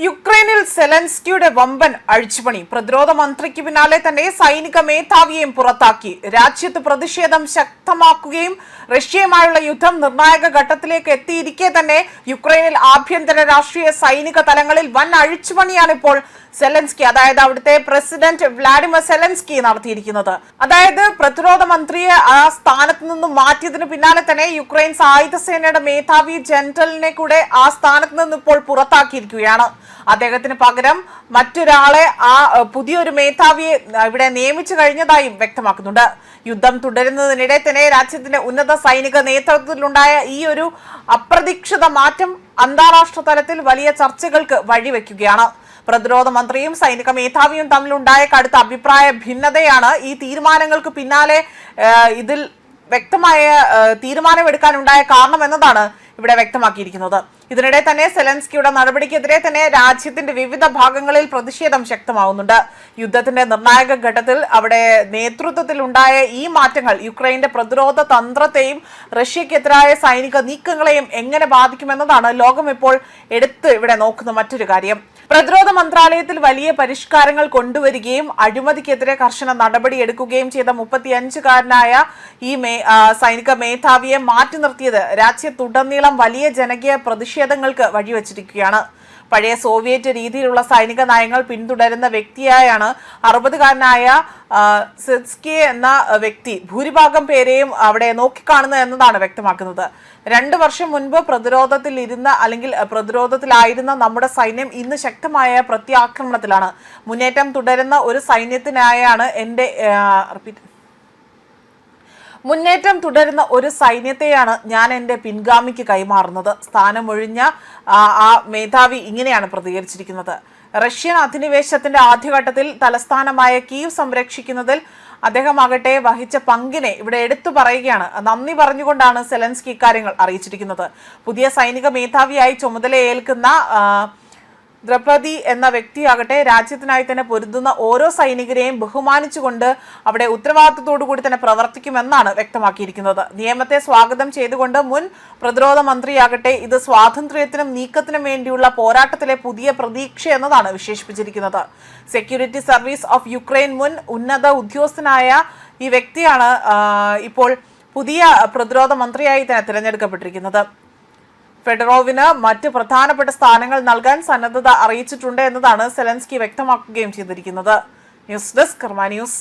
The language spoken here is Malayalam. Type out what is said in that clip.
യുക്രൈനിൽ സെലൻസ്കിയുടെ വമ്പൻ അഴിച്ചുപണി. പ്രതിരോധ മന്ത്രിക്ക് പിന്നാലെ തന്നെ സൈനിക മേധാവിയെയും പുറത്താക്കി. രാജ്യത്ത് പ്രതിഷേധം ശക്തമാക്കുകയും റഷ്യയുമായുള്ള യുദ്ധം നിർണായക ഘട്ടത്തിലേക്ക് എത്തിയിരിക്കെ തന്നെ യുക്രൈനിൽ ആഭ്യന്തര രാഷ്ട്രീയ സൈനിക തലങ്ങളിൽ വൻ അഴിച്ചുപണിയാണ് ഇപ്പോൾ സെലൻസ്കി, അതായത് അവിടുത്തെ പ്രസിഡന്റ് വ്ളാഡിമിർ സെലൻസ്കി നടത്തിയിരിക്കുന്നത്. അതായത് പ്രതിരോധ മന്ത്രിയെ ആ സ്ഥാനത്ത് നിന്നും മാറ്റിയതിന് പിന്നാലെ തന്നെ യുക്രൈൻ സായുധ സേനയുടെ മേധാവി ജനറലിനെ കൂടെ ആ സ്ഥാനത്ത് നിന്ന് ഇപ്പോൾ പുറത്താക്കിയിരിക്കുകയാണ്. അദ്ദേഹത്തിന് പകരം മറ്റൊരാളെ പുതിയൊരു മേധാവിയെ ഇവിടെ നിയമിച്ചു കഴിഞ്ഞതായും വ്യക്തമാക്കുന്നുണ്ട്. യുദ്ധം തുടരുന്നതിനിടെ തന്നെ രാജ്യത്തിന്റെ ഉന്നത സൈനിക നേതൃത്വത്തിലുണ്ടായ ഈ ഒരു അപ്രതീക്ഷിത മാറ്റം അന്താരാഷ്ട്ര തലത്തിൽ വലിയ ചർച്ചകൾക്ക് വഴിവെക്കുകയാണ്. പ്രതിരോധ മന്ത്രിയും സൈനിക മേധാവിയും തമ്മിലുണ്ടായ കടുത്ത അഭിപ്രായ ഭിന്നതയാണ് ഈ തീരുമാനങ്ങൾക്ക് പിന്നാലെ ഇതിൽ വ്യക്തമായ തീരുമാനമെടുക്കാനുണ്ടായ കാരണം എന്നതാണ് ഇവിടെ വ്യക്തമാക്കിയിരിക്കുന്നത്. ഇതിനിടെ തന്നെ സെലൻസ്കിയുടെ നടപടിക്കെതിരെ തന്നെ രാജ്യത്തിന്റെ വിവിധ ഭാഗങ്ങളിൽ പ്രതിഷേധം ശക്തമാവുന്നുണ്ട്. യുദ്ധത്തിന്റെ നിർണായക ഘട്ടത്തിൽ അവിടെ നേതൃത്വത്തിൽ ഉണ്ടായ ഈ മാറ്റങ്ങൾ യുക്രൈന്റെ പ്രതിരോധ തന്ത്രത്തെയും റഷ്യക്കെതിരായ സൈനിക നീക്കങ്ങളെയും എങ്ങനെ ബാധിക്കുമെന്നതാണ് ലോകം ഇപ്പോൾ ഇവിടെ നോക്കുന്ന മറ്റൊരു കാര്യം. പ്രതിരോധ മന്ത്രാലയത്തിൽ വലിയ പരിഷ്കാരങ്ങൾ കൊണ്ടുവരികയും അഴിമതിക്കെതിരെ കർശന നടപടിയെടുക്കുകയും ചെയ്ത 35-കാരനായ ഈ സൈനിക മേധാവിയെ മാറ്റി നിർത്തിയത് രാജ്യത്തുടനീളം വലിയ ജനകീയ പ്രതിഷേധങ്ങൾക്ക് വഴിവെച്ചിരിക്കുകയാണ്. പഴയ സോവിയറ്റ് രീതിയിലുള്ള സൈനിക നയങ്ങൾ പിന്തുടരുന്ന വ്യക്തിയായാണ് 60-കാരനായ സെലൻസ്കി എന്ന വ്യക്തി ഭൂരിഭാഗം പേരെയും അവിടെ നോക്കിക്കാണുന്നത് എന്നതാണ് വ്യക്തമാക്കുന്നത്. 2 വർഷം മുൻപ് പ്രതിരോധത്തിലായിരുന്ന നമ്മുടെ സൈന്യം ഇന്ന് ശക്തമായ പ്രത്യാക്രമണത്തിലാണ്. മുന്നേറ്റം തുടരുന്ന ഒരു സൈന്യത്തെയാണ് ഞാൻ എൻ്റെ പിൻഗാമിക്ക് കൈമാറുന്നത്. സ്ഥാനമൊഴിഞ്ഞ ആ മേധാവി ഇങ്ങനെയാണ് പ്രതികരിച്ചിരിക്കുന്നത്. റഷ്യൻ അധിനിവേശത്തിന്റെ ആദ്യഘട്ടത്തിൽ തലസ്ഥാനമായ കീവ് സംരക്ഷിക്കുന്നതിൽ അദ്ദേഹമാകട്ടെ വഹിച്ച പങ്കിനെ ഇവിടെ എടുത്തു പറയുകയാണ്. നന്ദി പറഞ്ഞുകൊണ്ടാണ് സെലൻസ്കി ഇക്കാര്യങ്ങൾ അറിയിച്ചിരിക്കുന്നത്. പുതിയ സൈനിക മേധാവിയായി ചുമതലയേൽക്കുന്ന ദ്രൗപദി എന്ന വ്യക്തിയാകട്ടെ രാജ്യത്തിനായി തന്നെ പൊരുതുന്ന ഓരോ സൈനികരെയും ബഹുമാനിച്ചുകൊണ്ട് അവിടെ ഉത്തരവാദിത്തത്തോടുകൂടി തന്നെ പ്രവർത്തിക്കുമെന്നാണ് വ്യക്തമാക്കിയിരിക്കുന്നത്. നിയമത്തെ സ്വാഗതം ചെയ്തുകൊണ്ട് മുൻ പ്രതിരോധ മന്ത്രിയാകട്ടെ ഇത് സ്വാതന്ത്ര്യത്തിനും നീക്കത്തിനും വേണ്ടിയുള്ള പോരാട്ടത്തിലെ പുതിയ പ്രതീക്ഷ എന്നതാണ് വിശേഷിപ്പിച്ചിരിക്കുന്നത്. സെക്യൂരിറ്റി സർവീസ് ഓഫ് യുക്രൈൻ മുൻ ഉന്നത ഉദ്യോഗസ്ഥനായ ഈ വ്യക്തിയാണ് ഇപ്പോൾ പുതിയ പ്രതിരോധ മന്ത്രിയായി തന്നെ തിരഞ്ഞെടുക്കപ്പെട്ടിരിക്കുന്നത്. ഫെഡറോവിന് മറ്റ് പ്രധാനപ്പെട്ട സ്ഥാനങ്ങൾ നൽകാൻ സന്നദ്ധത അറിയിച്ചിട്ടുണ്ട് എന്നതാണ് സെലൻസ്കി വ്യക്തമാക്കുകയും ചെയ്തിരിക്കുന്നത്. ന്യൂസ് ഡെസ്ക് കർമ്മ ന്യൂസ്.